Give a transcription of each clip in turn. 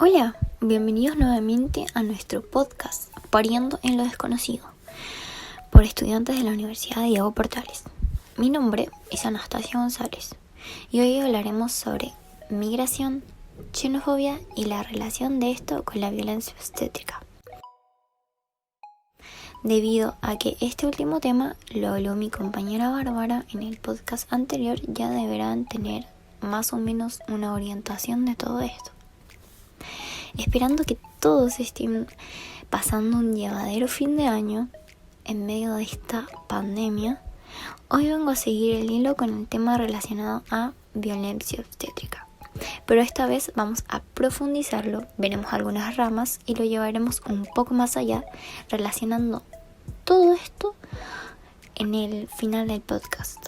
Hola, bienvenidos nuevamente a nuestro podcast Pariendo en lo Desconocido, por estudiantes de la Universidad Diego Portales. Mi nombre es Anastasia González y hoy hablaremos sobre migración, xenofobia y la relación de esto con la violencia obstétrica. Debido a que este último tema lo habló mi compañera Bárbara en el podcast anterior, ya deberán tener más o menos una orientación de todo esto. Esperando que todos estén pasando un llevadero fin de año en medio de esta pandemia, hoy vengo a seguir el hilo con el tema relacionado a violencia obstétrica. Pero esta vez vamos a profundizarlo, veremos algunas ramas y lo llevaremos un poco más allá, relacionando todo esto en el final del podcast.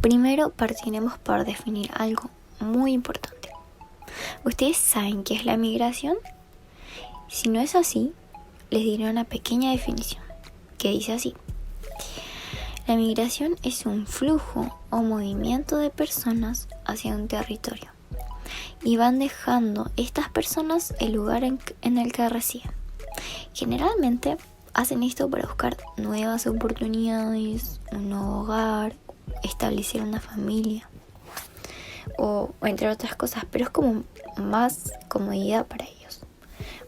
Primero partiremos por definir algo muy importante. ¿Ustedes saben qué es la migración? Si no es así, les diré una pequeña definición, que dice así. La migración es un flujo o movimiento de personas hacia un territorio y van dejando estas personas el lugar en el que residen. Generalmente hacen esto para buscar nuevas oportunidades, un nuevo hogar, establecer una familia o entre otras cosas, pero es como más comodidad para ellos,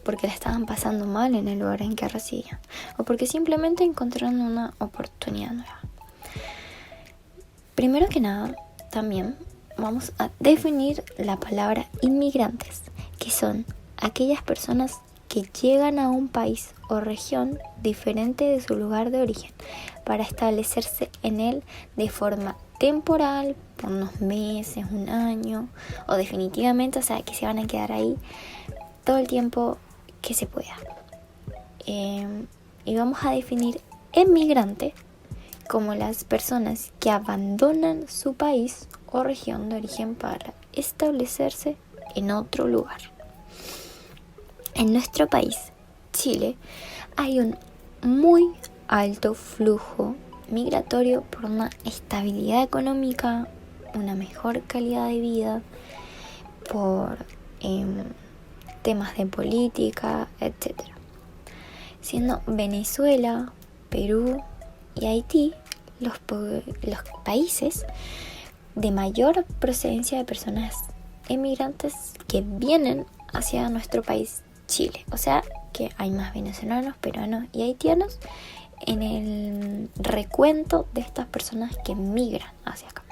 porque la estaban pasando mal en el lugar en que residían o porque simplemente encontraron una oportunidad nueva. Primero que nada, también vamos a definir la palabra inmigrantes, que son aquellas personas que llegan a un país o región diferente de su lugar de origen para establecerse en él de forma temporal, por unos meses, un año, o definitivamente, o sea, que se van a quedar ahí todo el tiempo que se pueda. Y vamos a definir emigrante como las personas que abandonan su país o región de origen para establecerse en otro lugar. En nuestro país, Chile, hay un muy alto flujo migratorio por una estabilidad económica, una mejor calidad de vida, por temas de política, etc. Siendo Venezuela, Perú y Haití los países de mayor procedencia de personas emigrantes que vienen hacia nuestro país Chile. O sea que hay más venezolanos, peruanos y haitianos en el recuento de estas personas que migran hacia acá.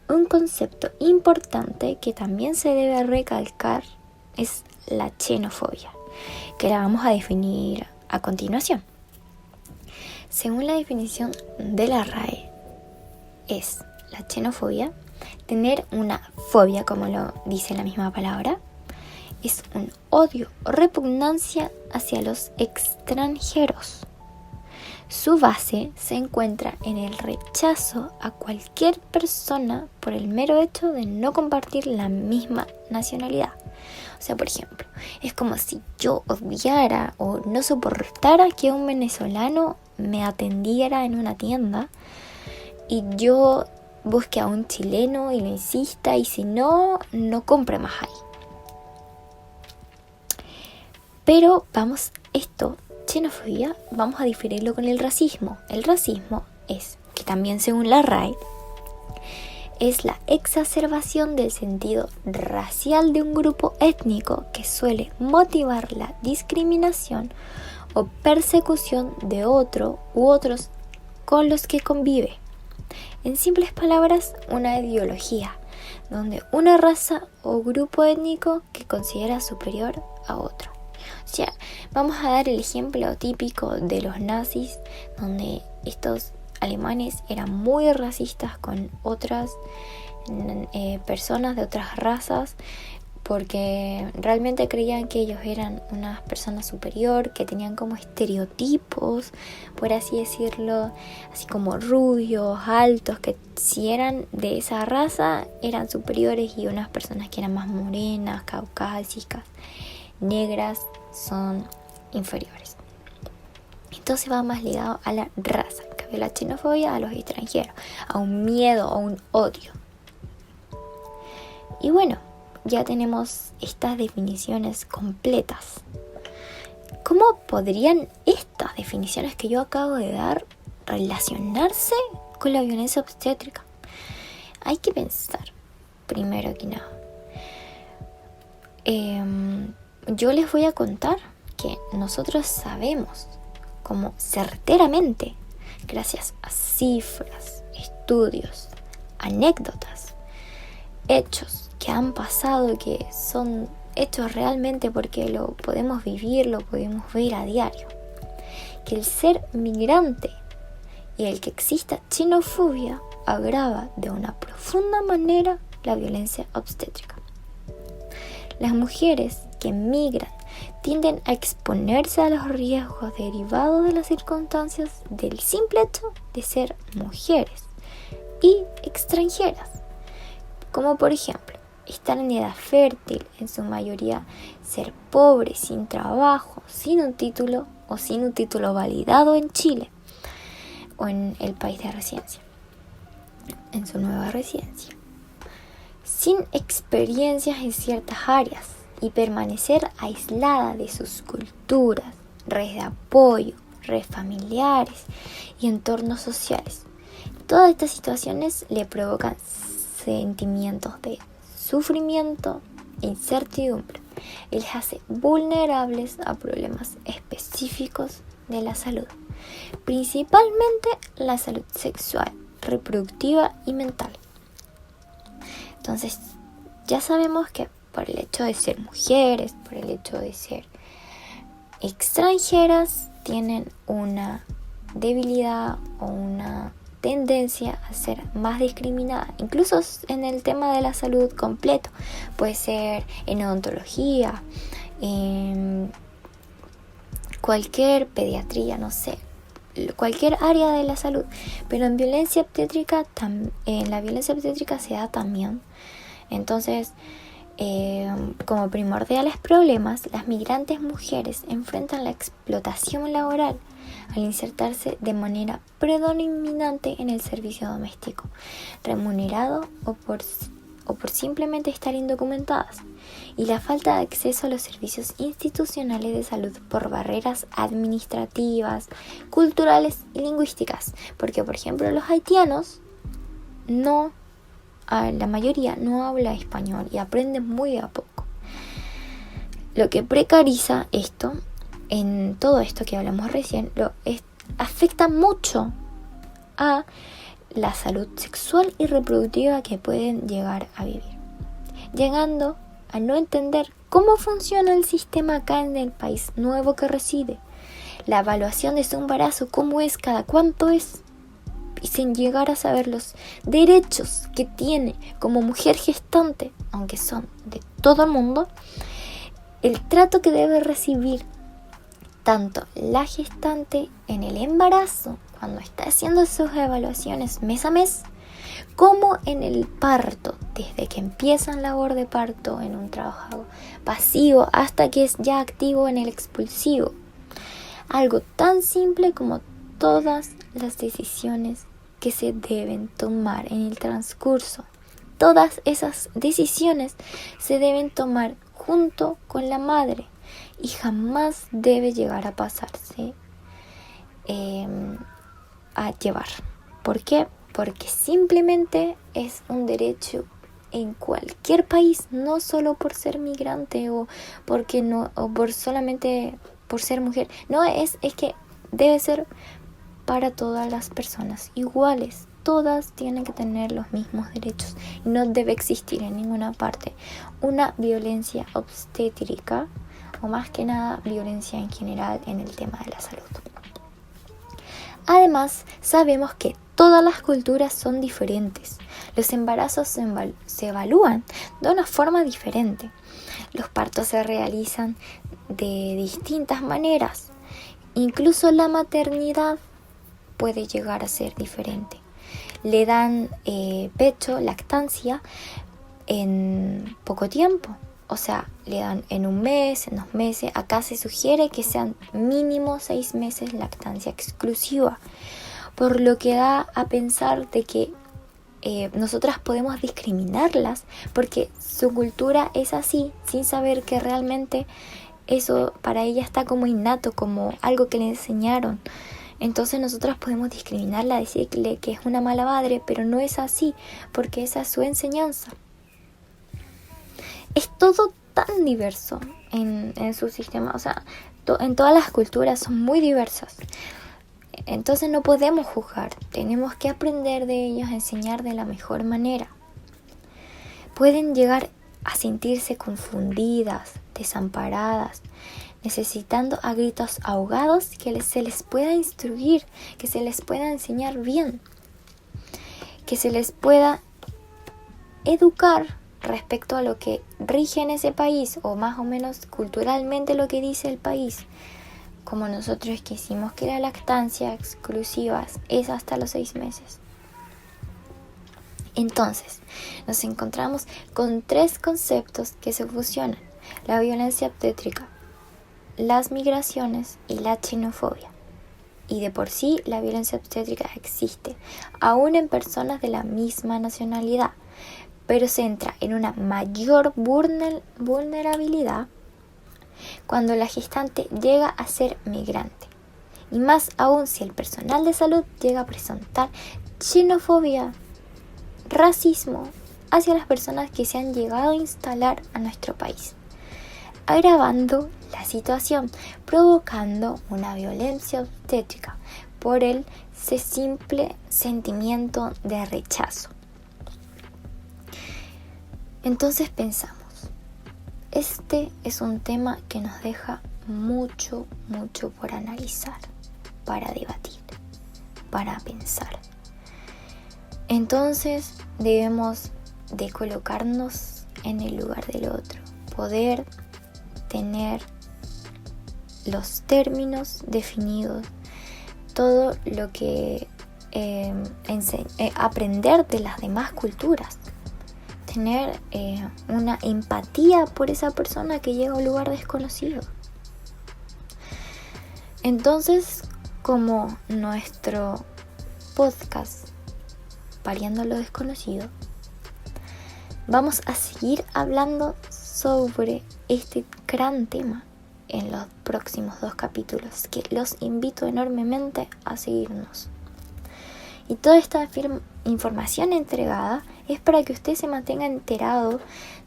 Un concepto importante que también se debe recalcar es la xenofobia, que la vamos a definir a continuación. Según la definición de la RAE, es la xenofobia tener una fobia, como lo dice la misma palabra, es un odio o repugnancia hacia los extranjeros. Su base se encuentra en el rechazo a cualquier persona por el mero hecho de no compartir la misma nacionalidad. O sea, por ejemplo, es como si yo odiara o no soportara que un venezolano me atendiera en una tienda y yo busque a un chileno y le insista y si no, no compre más ahí. Pero xenofobia, vamos a diferirlo con el racismo. El racismo es, que también según la RAE, es la exacerbación del sentido racial de un grupo étnico que suele motivar la discriminación o persecución de otro u otros con los que convive. En simples palabras, una ideología donde una raza o grupo étnico que considera superior a otro. O sea, vamos a dar el ejemplo típico de los nazis, donde estos alemanes eran muy racistas con otras personas de otras razas, porque realmente creían que ellos eran una persona superior, que tenían como estereotipos, por así decirlo, así como rubios, altos, que si eran de esa raza eran superiores y unas personas que eran más morenas, caucásicas, negras son inferiores. Entonces va más ligado a la raza, en cambio la xenofobia a los extranjeros, a un miedo o un odio. Y bueno, ya tenemos estas definiciones completas, ¿cómo podrían estas definiciones que yo acabo de dar relacionarse con la violencia obstétrica? Hay que pensar, primero que nada. Yo les voy a contar que nosotros sabemos como certeramente, gracias a cifras, estudios, anécdotas, hechos que han pasado, que son hechos realmente porque lo podemos vivir, lo podemos ver a diario, que el ser migrante y el que exista xenofobia agrava de una profunda manera la violencia obstétrica. Las mujeres que migran tienden a exponerse a los riesgos derivados de las circunstancias del simple hecho de ser mujeres y extranjeras, como por ejemplo estar en edad fértil, en su mayoría ser pobres, sin trabajo, sin un título o sin un título validado en Chile o en el país de residencia, en su nueva residencia, sin experiencias en ciertas áreas y permanecer aislada de sus culturas, redes de apoyo, redes familiares y entornos sociales. Todas estas situaciones le provocan sentimientos de sufrimiento e incertidumbre y les hace vulnerables a problemas específicos de la salud, principalmente la salud sexual, reproductiva y mental. Entonces, ya sabemos que por el hecho de ser mujeres, por el hecho de ser extranjeras, tienen una debilidad o una tendencia a ser más discriminada, incluso en el tema de la salud completo. Puede ser en odontología, en cualquier pediatría, no sé, cualquier área de la salud. Pero en violencia obstétrica, en la violencia obstétrica se da también. Entonces, como primordiales problemas, las migrantes mujeres enfrentan la explotación laboral al insertarse de manera predominante en el servicio doméstico, remunerado o por simplemente estar indocumentadas, y la falta de acceso a los servicios institucionales de salud por barreras administrativas, culturales y lingüísticas, porque por ejemplo los haitianos la mayoría no habla español y aprenden muy a poco, lo que precariza esto. En todo esto que hablamos recién, afecta mucho a la salud sexual y reproductiva que pueden llegar a vivir, llegando a no entender cómo funciona el sistema acá en el país nuevo que reside, la evaluación de su embarazo, cómo es, cada cuánto es, y sin llegar a saber los derechos que tiene como mujer gestante, aunque son de todo el mundo, el trato que debe recibir tanto la gestante en el embarazo, cuando está haciendo sus evaluaciones mes a mes, como en el parto, desde que empieza la labor de parto en un trabajo pasivo hasta que es ya activo en el expulsivo. Algo tan simple como todas las decisiones que se deben tomar en el transcurso. Todas esas decisiones se deben tomar junto con la madre y jamás debe llegar a pasarse a llevar. ¿Por qué? Porque simplemente es un derecho en cualquier país, no solo por ser migrante o solamente por ser mujer. No, es que debe ser para todas las personas iguales. Todas tienen que tener los mismos derechos y no debe existir en ninguna parte una violencia obstétrica, o más que nada violencia en general en el tema de la salud. Además, sabemos que todas las culturas son diferentes. Los embarazos se evalúan de una forma diferente. Los partos se realizan de distintas maneras. Incluso la maternidad puede llegar a ser diferente. Le dan pecho, lactancia, en poco tiempo. O sea, le dan en un mes, en 2 meses. Acá se sugiere que sean mínimo 6 meses lactancia exclusiva. Por lo que da a pensar de que nosotras podemos discriminarlas porque su cultura es así, sin saber que realmente eso para ella está como innato, como algo que le enseñaron. Entonces nosotras podemos discriminarla, decirle que es una mala madre, pero no es así, porque esa es su enseñanza. Es todo tan diverso en su sistema, o sea, en todas las culturas son muy diversas. Entonces no podemos juzgar, tenemos que aprender de ellos, enseñar de la mejor manera. Pueden llegar a sentirse confundidas, desamparadas, necesitando a gritos ahogados que se les pueda instruir, que se les pueda enseñar bien, que se les pueda educar respecto a lo que rige en ese país o más o menos culturalmente lo que dice el país. Como nosotros que hicimos que la lactancia exclusiva es hasta los 6 meses. Entonces, nos encontramos con 3 conceptos que se fusionan: la violencia obstétrica, las migraciones y la xenofobia. Y de por sí la violencia obstétrica existe, aún en personas de la misma nacionalidad, pero se entra en una mayor vulnerabilidad cuando la gestante llega a ser migrante. Y más aún si el personal de salud llega a presentar xenofobia, racismo hacia las personas que se han llegado a instalar a nuestro país, agravando la situación, provocando una violencia obstétrica por el simple sentimiento de rechazo. Entonces pensamos, este es un tema que nos deja mucho por analizar, para debatir, para pensar. Entonces debemos de colocarnos en el lugar del otro, poder tener los términos definidos, todo lo que aprender de las demás culturas, tener una empatía por esa persona que llega a un lugar desconocido. Entonces, como nuestro podcast Pariendo lo Desconocido, vamos a seguir hablando sobre este gran tema en los próximos 2 capítulos, que los invito enormemente a seguirnos. Y toda esta información entregada es para que usted se mantenga enterado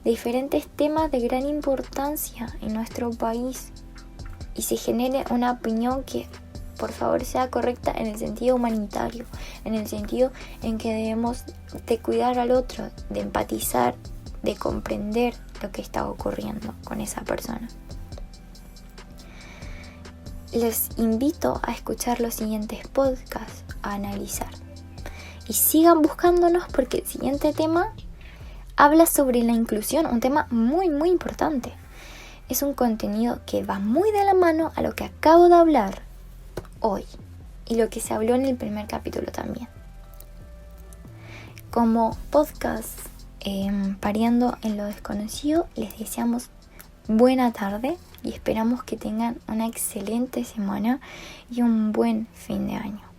de diferentes temas de gran importancia en nuestro país y se genere una opinión que por favor sea correcta en el sentido humanitario, en el sentido en que debemos de cuidar al otro, de empatizar, de comprender lo que está ocurriendo con esa persona. Les invito a escuchar los siguientes podcasts, a analizar. Y sigan buscándonos porque el siguiente tema habla sobre la inclusión, un tema muy importante. Es un contenido que va muy de la mano a lo que acabo de hablar hoy y lo que se habló en el primer capítulo también. Como podcast Pariendo en lo Desconocido, les deseamos buena tarde y esperamos que tengan una excelente semana y un buen fin de año.